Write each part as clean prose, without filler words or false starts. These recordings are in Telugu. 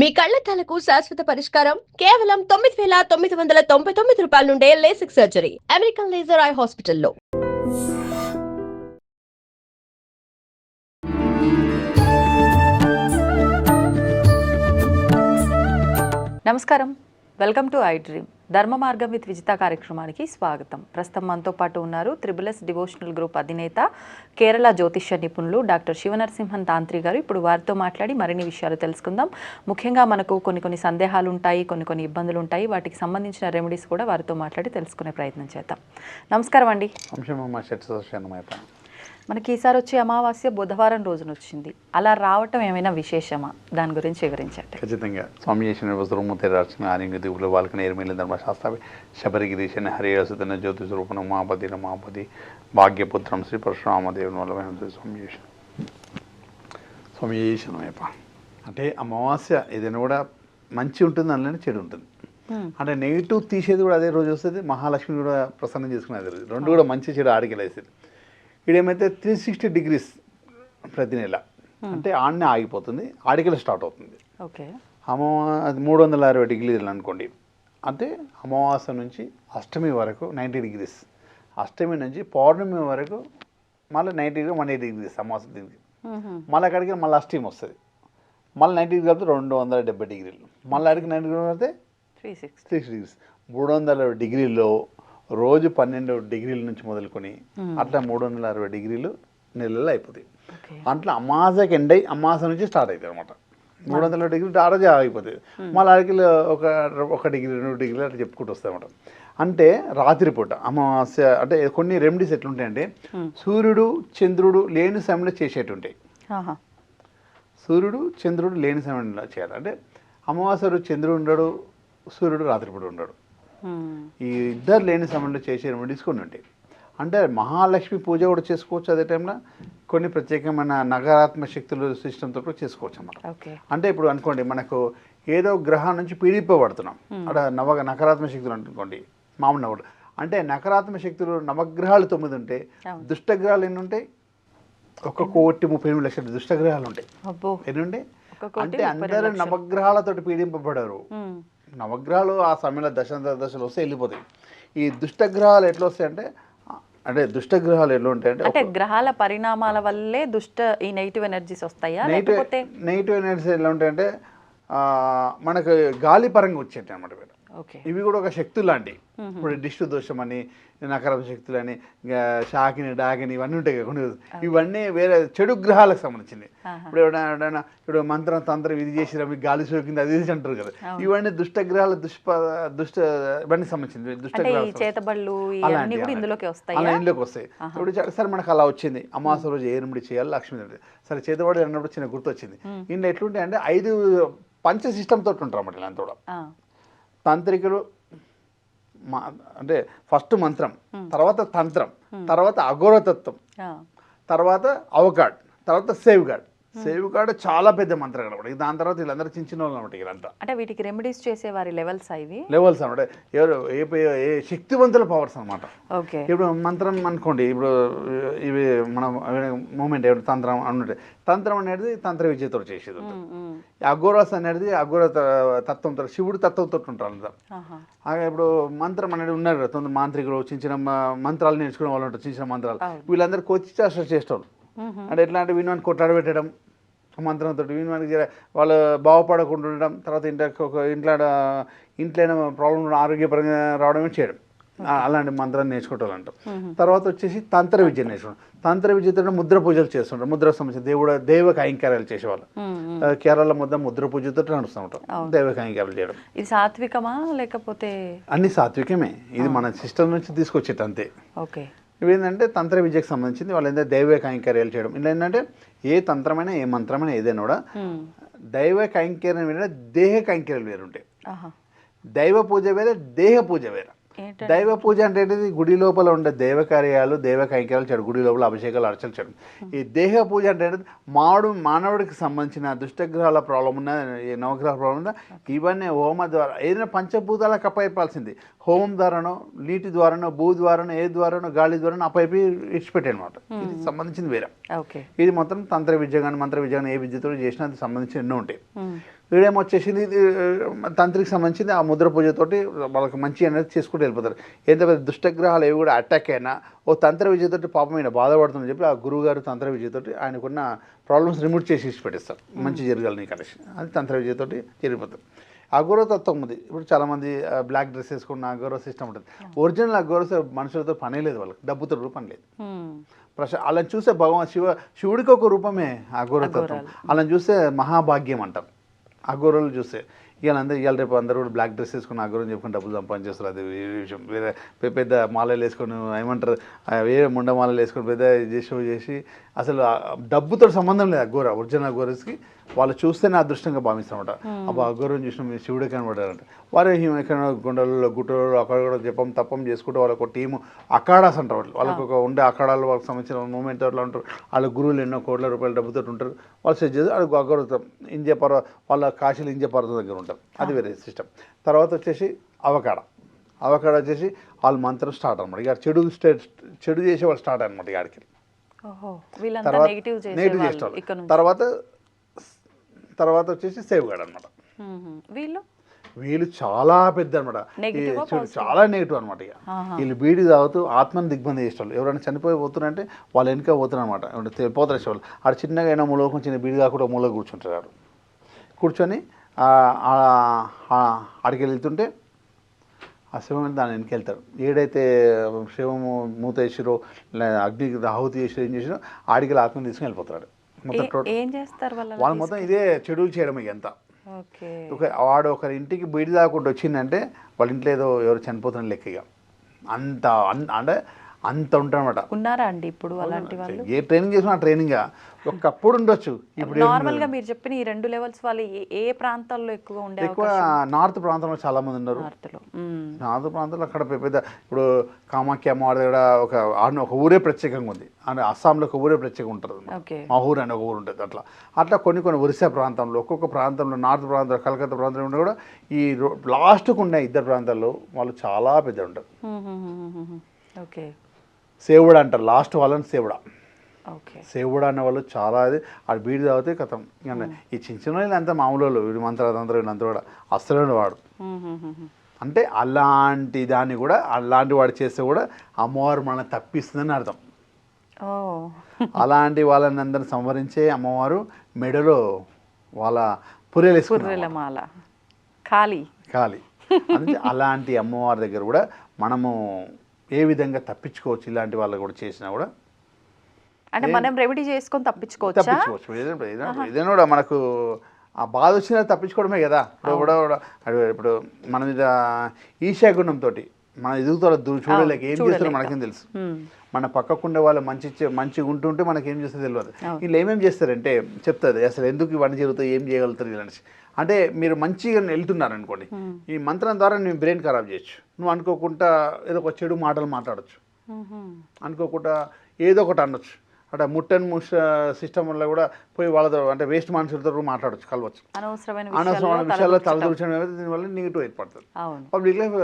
మీ కళ్లద్దాలకు శాశ్వత పరిష్కారం కేవలం 9,999 రూపాయల నుండే LASIK surgery American laser eye హాస్పిటల్లో. నమస్కారం, వెల్కమ్ టు ఐ డ్రీమ్. ధర్మ మార్గం విత్ విజిత కార్యక్రమానికి స్వాగతం. ప్రస్తుతం మనతో పాటు ఉన్నారు త్రిబుల్ డివోషనల్ గ్రూప్ అధినేత, కేరళ జ్యోతిష్య నిపుణులు డాక్టర్ శివనరసింహన్ తాంత్రి గారు. ఇప్పుడు వారితో మాట్లాడి మరిన్ని విషయాలు తెలుసుకుందాం. ముఖ్యంగా మనకు కొన్ని సందేహాలు ఉంటాయి, కొన్ని ఇబ్బందులు ఉంటాయి. వాటికి సంబంధించిన రెమెడీస్ కూడా వారితో మాట్లాడి తెలుసుకునే ప్రయత్నం చేద్దాం. నమస్కారం అండి. మనకి ఈసారి వచ్చే అమావాస్య బుధవారం రోజున వచ్చింది. అలా రావటం ఏమైనా విశేషమా? దాని గురించి వివరించండి. ఖచ్చితంగా. స్వామి చేసిన వస్త్రమురక్షణ ఆరోగ్య దిగులు వాళ్ళకి నేర్మేలి ధర్మశాస్త్ర శబరిగిరీశన హరియాసుదన జ్యోతి స్వరూపణ ఉమాపతి రమాపతి భాగ్యపుత్రం శ్రీ పరశురామదేవుని వల్ల స్వామి చేసిన అంటే అమావాస్య ఏదైనా కూడా మంచి ఉంటుంది, అందులోనే చెడు ఉంటుంది. అంటే నెగిటివ్ తీసేది కూడా అదే రోజు వస్తుంది, మహాలక్ష్మి కూడా ప్రసన్నం చేసుకునేది రోజు. రెండు కూడా మంచి చెడు ఆడికెళ్ళేసేది. ఇదేమైతే 360 degrees ప్రతి నెల, అంటే ఆడనే ఆగిపోతుంది, ఆడికెళ్ళి స్టార్ట్ అవుతుంది. ఓకే, 360 degrees అనుకోండి. అంటే అమావాస్య నుంచి అష్టమి వరకు 90 degrees, అష్టమి నుంచి పౌర్ణమి వరకు మళ్ళీ 90 degree 180 degrees అమావాస్య దీనికి. మళ్ళీ అక్కడికి మళ్ళీ అష్టమి వస్తుంది, మళ్ళీ 90 degree కలిపితే 270 degrees, మళ్ళీ అడిగి 90 degree అయితే 360 degrees. 360 degreesలో రోజు 12 degrees నుంచి మొదలుకొని అట్లా 360 degrees నెలలు అయిపోతాయి. అట్లా అమావాస్యకి ఎండ్ అయ్యి అమావాస్య నుంచి స్టార్ట్ అవుతుంది అనమాట. 360 degrees ఆ రోజే అయిపోతుంది. మళ్ళీ అడిగి ఒక డిగ్రీ 2 degrees అట్లా చెప్పుకుంటూ వస్తాయి అనమాట. అంటే రాత్రిపూట అమావాస్య అంటే కొన్ని రెమెడీస్ ఎట్లుంటాయంటే సూర్యుడు చంద్రుడు లేని సమయంలో చేసేటుంటాయి. సూర్యుడు చంద్రుడు లేని సమయంలో చేయాలి. అంటే అమావాస్య రోజు చంద్రుడు ఉండడు, సూర్యుడు రాత్రిపూట ఉండడు. ఈ ఇద్దరు లేని సమయంలో చేసే రెమెడీస్ కొన్ని ఉంటాయి. అంటే మహాలక్ష్మి పూజ కూడా చేసుకోవచ్చు. అదే టైంలో కొన్ని ప్రత్యేకమైన నకారాత్మక శక్తులు సిస్టమ్తో కూడా చేసుకోవచ్చు అన్నమాట. అంటే ఇప్పుడు అనుకోండి, మనకు ఏదో గ్రహం నుంచి పీడిపబడుతున్నాం, అక్కడ నకారాత్మక శక్తులు అనుకోండి, మామూలు నవ్వుడు. అంటే నకారాత్మక శక్తులు నవగ్రహాలు 9 ఉంటాయి, దుష్టగ్రహాలు ఎన్ని ఉంటాయి? 1,38,000,000 దుష్టగ్రహాలు ఉంటాయి. ఎన్ని ఉంటాయి? అంటే అందరూ నవగ్రహాలతో పీడింపబడరు. నవగ్రహాలు ఆ సమయంలో దశలు వస్తే వెళ్ళిపోతాయి. ఈ దుష్టగ్రహాలు ఎట్లా వస్తాయి అంటే దుష్టగ్రహాలు ఎట్లా ఉంటాయంటే అంటే గ్రహాల పరిణామాల వల్లే ఈ నెగిటివ్ ఎనర్జీస్ వస్తాయా? నెగిటివ్ ఎనర్జీస్ ఎలా ఉంటాయంటే మనకు గాలి పరంగా వచ్చేటి అనమాట. ఇవి కూడా ఒక శక్తులు లాంటివి. ఇప్పుడు దిష్టి దోషం అని, నకారాత్మక శక్తులు అని, షాకిని డాకిని ఇవన్నీ ఉంటాయి కదా కొన్ని. ఇవన్నీ వేరే చెడు గ్రహాలకు సంబంధించింది. ఇప్పుడు ఎవడైనా ఇప్పుడు మంత్రం తంత్రం ఇది చేసి మీకు గాలి సోకింది అది ఇది అంటారు కదా. ఇవన్నీ దుష్టగ్రహాలు ఇవన్నీ సంబంధించింది. దుష్టగ్రహాలు ఇందులోకి వస్తాయి. ఇప్పుడు సరే మనకు అలా వచ్చింది, అమావాస్య రోజు ఏ రెమెడీ చేయాలి, లక్ష్మీ సరే చేతబడి అన్నప్పుడు చిన్న గుర్తు వచ్చింది. ఇంట్లో ఎట్లుంటాయి అంటే 5 పంచ సిస్టమ్ తోటి ఉంటారు అన్నమాట. ఇలాంటి కూడా తాంత్రికులు అంటే ఫస్ట్ మంత్రం, తర్వాత తంత్రం, తర్వాత అఘోరతత్వం, తర్వాత అవగాడ్, తర్వాత సేవ్ గాడ్. సేవ్ గాడ్ చాలా పెద్ద మంత్రం అనమాట. దాని తర్వాత వీళ్ళందరూ చిన్న వాళ్ళు అనమాట. వీళ్ళంతా అంటే వీటికి రెమెడీస్ చేసే వారి లెవెల్స్ అనమాట. ఎవరు ఏ శక్తివంతుల పవర్స్ అనమాట. ఇప్పుడు మంత్రం అనుకోండి, ఇప్పుడు ఇవి మనం మూమెంట్ ఎవరు తంత్రం అన్నట్టు. తంత్రం అనేది తంత్ర విద్యతో చేసేది. అఘోరస్ అనేది అఘోర తత్వంతో, శివుడు తత్వంతో ఉంటారు అంతా. ఇప్పుడు మంత్రం అనేది ఉన్నారు తొందర మాంత్రికులు, చిన్న మంత్రాలు నేర్చుకునే వాళ్ళు ఉంటారు, చిన్న మంత్రాలు. వీళ్ళందరూ కోచి చేసేవాళ్ళు. అంటే ఎట్లా అంటే వినవాన్ని కొట్లాడబెట్టడం మంత్రంతో, వినవానికి వాళ్ళు బాగుపడకుండా ఉండడం, తర్వాత ఇంట్లో ప్రాబ్లం ఆరోగ్యపరంగా రావడమే చేయడం, అలాంటి మంత్రాన్ని నేర్చుకుంటారంటాం. తర్వాత వచ్చేసి తంత్ర విద్య నేర్చుకుంటాం. తంత్ర విద్యతో ముద్ర పూజలు చేస్తుంటారు. ముద్రకు సంబంధించి దైవ కైంకర్యాలు చేసేవాళ్ళు. కేరళ ముద్ర పూజతో నడుస్తూ ఉంటాం, దైవ కైంకర్యాలు చేయడం. ఇది సాత్వికమా లేకపోతే? అన్ని సాత్వికమే. ఇది మన సిస్టమ్ నుంచి తీసుకొచ్చేది అంతే. ఇవేంటంటే తంత్ర విద్యకు సంబంధించింది. వాళ్ళు ఏంటంటే దైవ కైంకర్యాలు చేయడం. ఇలా ఏంటంటే ఏ తంత్రమైనా ఏ మంత్రమైనా ఏదైనా కూడా దైవ కైంకర్యం వేరే, దేహ కైంకర్యాలు వేరు ఉంటాయి. దైవ పూజ వేరే, దేహ పూజ వేరే. దైవ పూజ అంటే గుడి లోపల ఉండే దైవ కార్యాలు, దైవ కైంకర్యాలు చేయడం, గుడి లోపల అభిషేకాలు అర్చలు చేయడం. ఈ దేహ పూజ అంటే మానవుడికి సంబంధించిన దుష్టగ్రహాల ప్రాబ్లం ఉన్న, నవగ్రహాల ప్రాబ్లం ఉందా, ఇవన్నీ హోమ ద్వారా ఏదైనా పంచభూతాలకు అప్పయిపాల్సింది. హోమం ద్వారానో, నీటి ద్వారానో, భూ ద్వారానో, ఏ ద్వారానో, గాలి ద్వారానో అప్పయిపి ఇచ్చిపెట్టాయి అనమాట. ఇది సంబంధించింది వేరే. ఇది మొత్తం తంత్ర విద్య కానీ మంత్ర విద్య కానీ ఏ విద్యతో చేసినా అది సంబంధించి ఎన్నో ఉంటాయి. వీడేమో వచ్చేసింది ఇది తంత్రికి సంబంధించింది ఆ ముద్ర పూజతోటి వాళ్ళకి మంచి అనేది చేసుకుంటూ వెళ్ళిపోతారు. ఎంత పెద్ద దుష్టగ్రహాలు ఏవి కూడా అటాక్ అయినా ఓ తంత్ర విజయతోటి పాపం ఆయన బాధపడుతుందని చెప్పి ఆ గురువుగారు తంత్ర విజయతోటి ఆయనకున్న ప్రాబ్లమ్స్ రిమూవ్ చేసి పెట్టేస్తారు. మంచి జరగాలి నీ కనెక్షన్ అది తంత్ర విజయతోటి జరిగిపోతుంది. అఘోర తత్వం ఉంది. ఇప్పుడు చాలామంది బ్లాక్ డ్రెస్ వేసుకున్న అఘోర సిస్టమ్ ఉంటుంది. ఒరిజినల్ అఘోర మనుషులతో పనే లేదు, వాళ్ళకి డబ్బుతో పని లేదు. అలా చూస్తే శివుడికి ఒక రూపమే అఘోర తత్వం. అలా చూస్తే మహాభాగ్యం అంటారు అఘోరలు చూస్తే. ఇవాళ రేపు అందరూ కూడా బ్లాక్ డ్రెస్ వేసుకుని అఘోరం చెప్పుకుని డబ్బులు సంపాదించేస్తారు. అది వేరే విషయం. వేరే పెద్ద మాలలు వేసుకొని ఏమంటారు వేరే ముండ మాలలు వేసుకొని పెద్ద చేసి అసలు డబ్బుతో సంబంధం లేదు అఘోర. ఒరిజినల్ అఘోరస్కి వాళ్ళు చూస్తేనే అదృష్టంగా భావిస్తారన్నమాట. అబ్బా అఘోరం చూసిన శివుడే కనబడారంట. వారు ఎక్కడ గుండెలలో గుట్టలలో అక్కడ కూడా జపం తప్పం చేసుకుంటూ వాళ్ళకు ఒక టీము అఖాడాస్ అంటారు. వాళ్ళకు ఒక ఉండే అఖాడాలు వాళ్ళకి సంబంధించిన మూమెంట్ అట్లా ఉంటారు. వాళ్ళ గురువులు ఎన్నో కోట్ల రూపాయల డబ్బుతో ఉంటారు. వాళ్ళు సెట్ చేసి వాళ్ళకి అఘోరతం వాళ్ళ కాశీలు ఇంజ పర్వతం దగ్గర ఉంటారు. అది వేరే సిస్టమ్. తర్వాత వచ్చేసి అవకాడ వచ్చేసి వాళ్ళ మంత్రం స్టార్ట్ అనమాట. ఇక చెడు చేసే వాళ్ళు స్టార్ట్ అనమాట. ఇక ఆడికి తర్వాత వచ్చేసి సేవ్గాడ్ అనమాట. వీళ్ళు చాలా పెద్ద అనమాట. చాలా నెగిటివ్ అనమాట. ఇక వీళ్ళు బీడి తాగుతూ ఆత్మని దిగ్బంధం చేసేవాళ్ళు. ఎవరైనా చనిపోయి పోతున్నారంటే వాళ్ళు వెనక పోతున్నారు అనమాట. పోతారు వాళ్ళు. ఆడ చిన్నగా అయినా మూలకు చిన్న బీడి కాకుండా మూల కూర్చుంటారు. కూర్చొని ఆడికి వెళ్తుంటే ఆ శివం దాని వెనక్కి వెళ్తారు. ఏడైతే శివము మూత వేసిరో లేదా అగ్నికి ఆహుతి చేసిరో ఏం చేసిరో ఆడికి ఆత్మని తీసుకుని వెళ్ళిపోతాడు. మొత్తం ఏం చేస్తారు వాళ్ళు మొత్తం ఇదే చెడులు చేయడం. ఇదంతా వాడు ఒకరి ఇంటికి బయట దాకుండా వచ్చిందంటే వాళ్ళ ఇంట్లో ఏదో ఎవరు చనిపోతున్న లెక్క. ఇక అంటే అంత ఉంటారన్నమాట. ఉన్నారా అండి ఇప్పుడు అలాంటి వాళ్ళు? ఏ ట్రైనింగ్ చేసినా ట్రైనింగ్ ఒకప్పుడు ఉండొచ్చు. ఇప్పుడు నార్మల్గా మీరు చెప్పిన ఈ 2 లెవెల్స్ వాళ్ళు ఏ ప్రాంతాల్లో ఎక్కువగా ఉండే? ఎక్కువ నార్త్ ప్రాంతంలో చాలా మంది ఉన్నారు. నార్త్ ప్రాంతంలో అక్కడ పెద్ద ఇప్పుడు కామాఖ్య అమ్మవారి దగ్గర ఒక ఊరే ప్రత్యేకంగా ఉంది. అంటే అస్సాంలో ఒక ఊరే ప్రత్యేకంగా ఉంటుంది. మహూర్ అనే ఒక ఊరు ఉంటుంది. అట్లా కొన్ని ఒరిస్సా ప్రాంతంలో ఒక్కొక్క ప్రాంతంలో నార్త్ ప్రాంతంలో కలకత్తా ప్రాంతంలో ఉండే కూడా ఈ లాస్ట్కు ఉన్న 2 ప్రాంతాల్లో వాళ్ళు చాలా పెద్ద ఉంటారు. ఓకే. సేవుడు అంటారు లాస్ట్ వాళ్ళని సేవుడా. సేవుడు అన్న వాళ్ళు చాలా అది ఆడు బీడి తాగితే కథం. ఈ చిన్న వాళ్ళు అంతా మామూలు వాళ్ళు. వీడి మంత్రాలంతా వీళ్ళంతా కూడా అస్సలు వాడు. అంటే అలాంటి దాన్ని కూడా అలాంటి వాడు చేస్తే కూడా అమ్మవారు మనల్ని తప్పిస్తుందని అర్థం. అలాంటి వాళ్ళని అందరిని సంవరించే అమ్మవారు మెడలో వాళ్ళ పుర్రెలమాల ఖాళీ. అంటే అలాంటి అమ్మవారి దగ్గర కూడా మనము ఏ విధంగా తప్పించుకోవచ్చు. ఇలాంటి వాళ్ళు కూడా చేసినా కూడా అంటే మనం రెమెడీ చేసుకొని తప్పించుకోవచ్చు. ఏదైనా కూడా మనకు ఆ బాధ వచ్చినా తప్పించుకోవడమే కదా. ఇప్పుడు మన మీద ఈశాగుణంతో మన ఎదుగుతో చూడలేక ఏం చేస్తారో మనకేం తెలుసు. మన పక్కకుండే వాళ్ళు మంచిగా ఉంటుంటే మనకేం చేస్తుందో తెలియదు. వీళ్ళు ఏమేమి చేస్తారంటే చెప్తుంది అసలు ఎందుకు ఇవన్నీ జరుగుతాయి, ఏం చేయగలుగుతారు ఇలాంటి. అంటే మీరు మంచిగా వెళ్తున్నారు అనుకోండి, ఈ మంత్రం ద్వారా నేను బ్రెయిన్ ఖరాబ్ చేయొచ్చు. నువ్వు అనుకోకుండా ఏదో ఒక చెడు మాటలు మాట్లాడచ్చు, అనుకోకుండా ఏదో ఒకటి అనొచ్చు. అంటే ముట్టన్ సిస్టమ్ వల్ల కూడా పోయి వాళ్ళతో అంటే వేస్ట్ మనుషులతో మాట్లాడచ్చు, కలవచ్చు. అనవసరమైన విషయాల్లో తలదూర్చడం దీనివల్ల నెగిటివ్ ఏర్పడుతుంది. పబ్లిక్ లైఫ్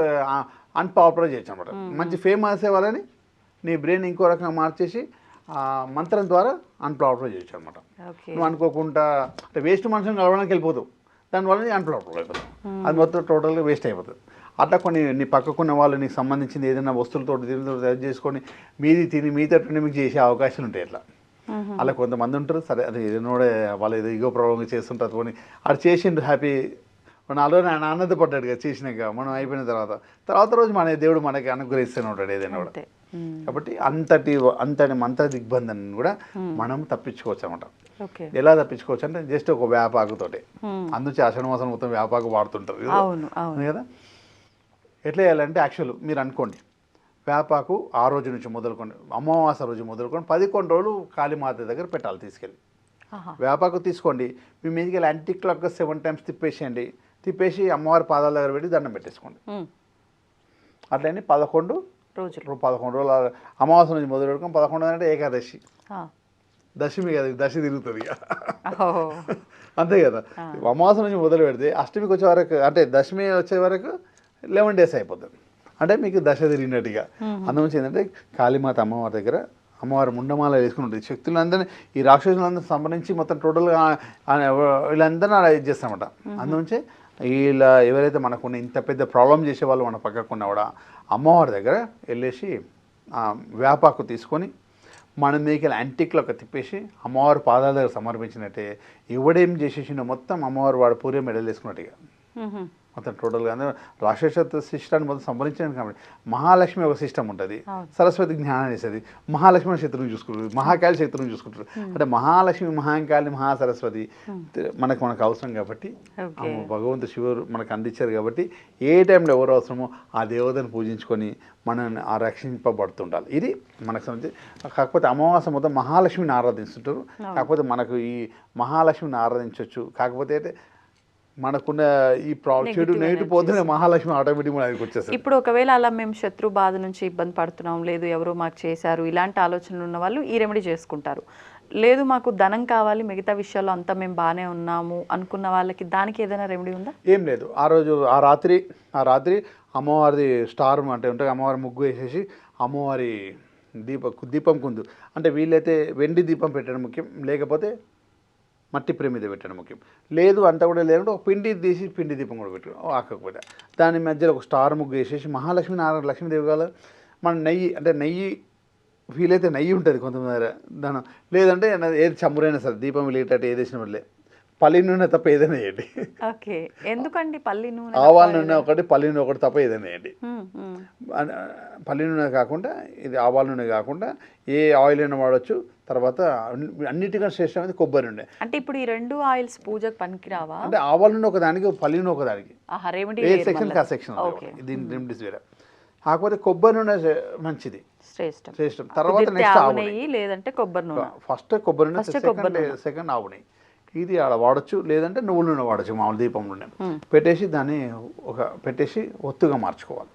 అన్పాపులర్ చేయొచ్చు అనమాట. మంచి ఫేమస్ అయ్యే వాళ్ళని నీ బ్రెయిన్ ఇంకో రకంగా మార్చేసి మంత్రం ద్వారా అన్పాపులర్ చేయొచ్చు అనమాట. నువ్వు అనుకోకుండా అంటే వేస్ట్ మనుషులను కలవడానికి వెళ్ళిపోతావు, దానివల్ల నీ అన్పాపులర్ అయిపోతావు. అది మొత్తం టోటల్గా వేస్ట్ అయిపోతుంది. అట్లా కొన్ని నీ పక్కకున్న వాళ్ళు నీకు సంబంధించింది ఏదైనా వస్తువులతో దీనితో తయారు చేసుకొని మీది తిని మీతో మీకు చేసే అవకాశాలు ఉంటాయి. అలా కొంతమంది ఉంటారు. సరే అది ఏదైనా కూడా వాళ్ళు ఏదో ఈగో ప్రాబ్లంగా చేస్తుంటారు. పోనీ అది చేసిండు హ్యాపీ నాలో ఆయన ఆనందపడ్డాడు కదా చేసినాక. మనం అయిపోయిన తర్వాత రోజు మన దేవుడు మనకి అనుగ్రహిస్తూనే ఉంటాడు ఏదైనా కూడా. కాబట్టి అంతటి మంత్ర దిగ్బంధన్ని కూడా మనం తప్పించుకోవచ్చు అనమాట. ఎలా తప్పించుకోవచ్చు అంటే జస్ట్ ఒక వేపాకుతోటి. అందుకే ఆషాఢమాసం మొత్తం వేపాకు వాడుతుంటారు కదా. ఎట్లా చేయాలంటే యాక్చువల్ మీరు అనుకోండి, వేపాకు ఆ రోజు నుంచి మొదలుకొని అమావాస్య రోజు మొదలుకొని 11 రోజులు కాళీమాత దగ్గర పెట్టాలి తీసుకెళ్ళి. వేపాకు తీసుకోండి, మీ మీదకి వెళ్ళి యాంటీ క్లాక్ 7 times తిప్పేసేయండి. తిప్పేసి అమ్మవారి పాదాల దగ్గర పెట్టి దండం పెట్టేసుకోండి. అట్లని 11 రోజులు అమావాస్య నుంచి మొదలు పెట్టుకొని 11 అంటే ఏకాదశి, దశమి కదా, దశ తిరుగుతుంది ఇక అంతే కదా. అమావాస్య నుంచి మొదలు పెడితే అష్టమికి వచ్చే వరకు అంటే దశమి వచ్చే వరకు 11 days అయిపోతుంది. అంటే మీకు దశ తిరిగినట్టుగా. అందుగురించి ఏంటంటే కాళీమాత అమ్మవారి దగ్గర అమ్మవారు ముండమాల వేసుకుని ఉంటుంది. శక్తులందరినీ ఈ రాక్షసులందరూ సంబంధించి మొత్తం టోటల్గా వీళ్ళందరినీ అలా ఇది చేస్తామన్నమాట. అందునుంచే ఇలా ఎవరైతే మనకున్న ఇంత పెద్ద ప్రాబ్లం చేసే వాళ్ళు మన పక్కకున్నా కూడా అమ్మవారి దగ్గర వెళ్ళేసి వేపాకు తీసుకొని మన మీదకి యాంటిక్లో ఒక తిప్పేసి అమ్మవారి పాదాల దగ్గర సమర్పించినట్టే ఎవడేం చేసేసిండో మొత్తం అమ్మవారు వాడు పూర్యం మెడల్ వేసుకున్నట్టుగా మొత్తం టోటల్గా అందరూ రాక్షస శిష్టాన్ని మొత్తం సంభరించడానికి కాబట్టి మహాలక్ష్మి ఒక సిస్టమ్ ఉంటుంది, సరస్వతి జ్ఞానాన్ని ఇస్తుంది, మహాలక్ష్మి శత్రువుని చూసుకుంటారు, మహాకాళి శత్రువుని చూసుకుంటారు. అంటే మహాలక్ష్మి మహాకాళి మహాసరస్వతి మనకు అవసరం కాబట్టి భగవంతు శివుడు మనకు అందించారు కాబట్టి ఏ టైంలో ఎవరు అవసరమో ఆ దేవతను పూజించుకొని మనల్ని రక్షింపబడుతుండాలి. ఇది మనకు సంబంధించి. కాకపోతే అమావాస్య మొత్తం మహాలక్ష్మిని ఆరాధిస్తుంటారు. కాకపోతే మనకు ఈ మహాలక్ష్మిని ఆరాధించవచ్చు. కాకపోతే అయితే మనకున్న ఈ చెడు నెగిటివ్ పోతేనే మహాలక్ష్మి ఆటోమేటిక్ మన దగ్గరికి వచ్చేస్తుంది. ఇప్పుడు ఒకవేళ అలా మేము శత్రు బాధ నుంచి ఇబ్బంది పడుతున్నాం, లేదు ఎవరో మాకు చేశారు, ఇలాంటి ఆలోచనలు ఉన్న వాళ్ళు ఈ రెమెడీ చేసుకుంటారు. లేదు మాకు ధనం కావాలి, మిగతా విషయాల్లో అంతా మేము బాగానే ఉన్నాము అనుకున్న వాళ్ళకి దానికి ఏదైనా రెమెడీ ఉందా? ఏం లేదు. ఆ రాత్రి అమ్మవారిది స్టార్ అంటే ఉంటుంది, అమ్మవారి ముగ్గు వేసేసి అమ్మవారి దీపం కుందు అంటే వీళ్ళైతే వెండి దీపం పెట్టడం ముఖ్యం, లేకపోతే మట్టి ప్రమిద పెట్టడం ముఖ్యం. లేదు అంతా కూడా లేదంటే ఒక పిండి తీసి పిండి దీపం కూడా పెట్టడం ఆకపోతే దాని మధ్యలో ఒక స్టార్ ముగ్గు వేసేసి మహాలక్ష్మి నారాయణ లక్ష్మీదేవి గారు మన నెయ్యి వీలైతే నెయ్యి ఉంటుంది కొంతమంది దాని, లేదంటే ఏది చమురైనా సరే దీపం వెలిగేటట్టు ఏది వేసిన వల్లే పల్లి నూనె తప్ప ఏదైనా వేయండి. ఓకే, ఎందుకండి పల్లి నూనె? ఆవాల నూనె ఒకటి, పల్లి నూనె ఒకటి తప్ప ఏదైనా వేయండి. పల్లి నూనె కాకుండా ఇది ఆవాల నూనె కాకుండా ఏ ఆయిల్ అయినా వాడచ్చు. తర్వాత అన్నిటికన్నా శ్రేష్టమైనది కొబ్బరి నూనె. అంటే ఇప్పుడు ఈ రెండు ఆయిల్స్ పూజకు పనికిరావా? అంటే ఆవాల నూనె ఒకదానికి, పల్లి నూనె ఒకదానికి, ఏ సెక్షన్ కా సెక్షన్ దీని రెమెడీస్ వేరే. కాకపోతే కొబ్బరి నూనె మంచిది, శ్రేష్టం. తర్వాత నెక్స్ట్ ఆవు నెయ్యి, లేదంటే కొబ్బరి నూనె. ఫస్ట్ కొబ్బరి నూనె, సెకండ్ ఆవు నెయ్యి. ఇది ఆడ వాడచ్చు, లేదంటే నువ్వుల నూనె వాడచ్చు. మామూలు దీపం నూనె పెట్టేసి దాన్ని పెట్టేసి ఒత్తుగా మార్చుకోవాలి.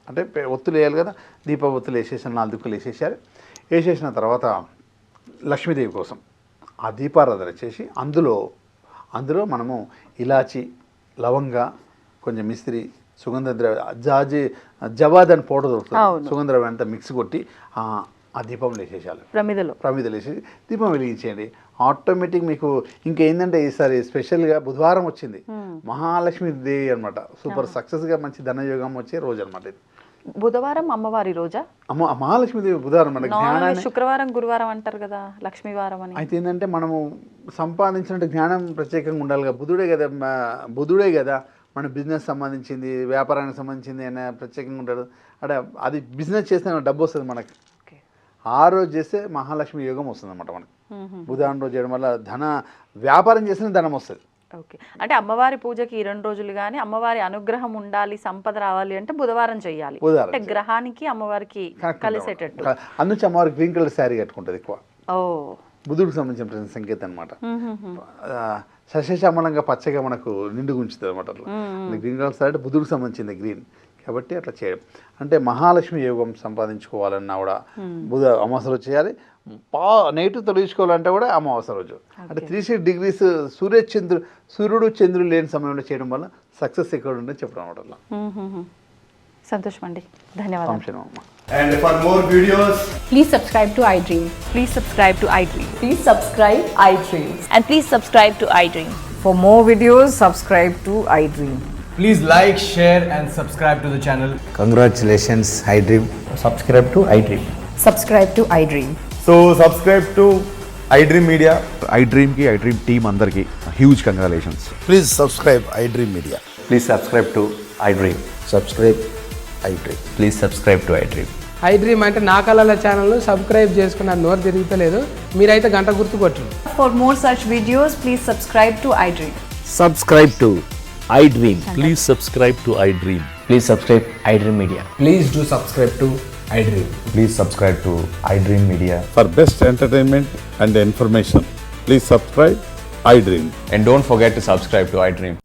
అంటే ఒత్తులు వేయాలి కదా, దీప ఒత్తులు వేసేసి 4 దిక్కులు వేసేసారు. వేసేసిన తర్వాత లక్ష్మీదేవి కోసం ఆ దీపారాధన చేసి అందులో మనము ఇలాచి, లవంగ, కొంచెం మిస్త్రి, సుగంధ ద్రవ్య జవాద్ అని పౌడర్ దొరుకుతుంది, సుగంధ ద్రవ్యం అంతా మిక్స్ కొట్టి ఆ దీపంలో వేసేసాలి. ప్రమిదలు వేసేసి దీపం వెలిగించేయండి. ఆటోమేటిక్ మీకు ఇంకేంటంటే ఈసారి స్పెషల్గా బుధవారం వచ్చింది, మహాలక్ష్మి దేవి అనమాట. సూపర్ సక్సెస్గా మంచి ధనయోగం వచ్చే రోజు అనమాట ఇది. బుధవారం అమ్మవారి రోజా? మహాలక్ష్మీదేవి బుధవారం మన జ్ఞానాన్ని, శుక్రవారం గురువారం అంటారు కదా లక్ష్మీవారం అని. అయితే ఏంటంటే మనము సంపాదించినట్టు జ్ఞానం ప్రత్యేకంగా ఉండాలి కదా. బుధుడే కదా మన బిజినెస్ సంబంధించింది, వ్యాపారానికి సంబంధించింది అయినా ప్రత్యేకంగా ఉంటాడు. అంటే అది బిజినెస్ చేస్తే డబ్బు వస్తుంది మనకి. ఆ రోజు చేస్తే మహాలక్ష్మి యోగం వస్తుంది అన్నమాట మనకి. బుధవారం రోజు చేయడం వల్ల వ్యాపారం చేస్తే ధనం వస్తుంది. ఓకే, అంటే అమ్మవారి పూజకి ఈ 2 రోజులు కానీ అమ్మవారి అనుగ్రహం ఉండాలి, సంపద రావాలి అంటే బుధవారం చేయాలి. అంటే గ్రహానికి అమ్మవారికి కలిసేటట్టు. అందుకే అమ్మవారి గ్రీన్ కలర్ శారీ కట్టుకుంటుంది ఎక్కువ. ఓ, బుధుడికి సంబంధించిన సంకేతం అనమాట. సస్యశ్యామలంగా పచ్చగా మనకు నిండుగా ఉంచుతుంది అనమాట. గ్రీన్ కలర్ శారీ బుధుడికి సంబంధించింది గ్రీన్ కాబట్టి అట్లా చేయడం. అంటే మహాలక్ష్మి యోగం సంపాదించుకోవాలన్నా కూడా అమావాస్య రోజు చేయాలి. నెగిటివ్ తొలగించుకోవాలంటే కూడా అమావాస్య రోజు. అంటే 360 degrees సూర్యుడు చంద్రుడు లేని సమయంలో చేయడం వల్ల సక్సెస్ ఎక్కడ ఉందని చెప్పడం అనమాట. సంతోషం అండి, ధన్యవాదాలు. And for more videos, please subscribe to iDream. Please subscribe to iDream. Please subscribe iDream. And please subscribe to iDream. For more videos, subscribe to iDream. please like, share and subscribe to the channel. Congratulations, iDream. Subscribe to iDream. Subscribe to iDream. So subscribe to iDream Media. iDream team andarki huge congratulations. Please subscribe iDream Media. Please subscribe to iDream. Subscribe iDream. Please subscribe to iDream. iDream అంటే నా కళల ఛానల్ సబ్స్క్రైబ్ చేసుకున్న నోరు తిరుగుతలేదు, మీరైతే గంట గుర్తు కొట్టండి. For more such videos, please subscribe to iDream. Subscribe to iDream. Please subscribe to iDream. Please subscribe iDream Media. Please do subscribe to iDream. Please subscribe to iDream Media. For best entertainment and information, please subscribe iDream. And don't forget to subscribe to iDream.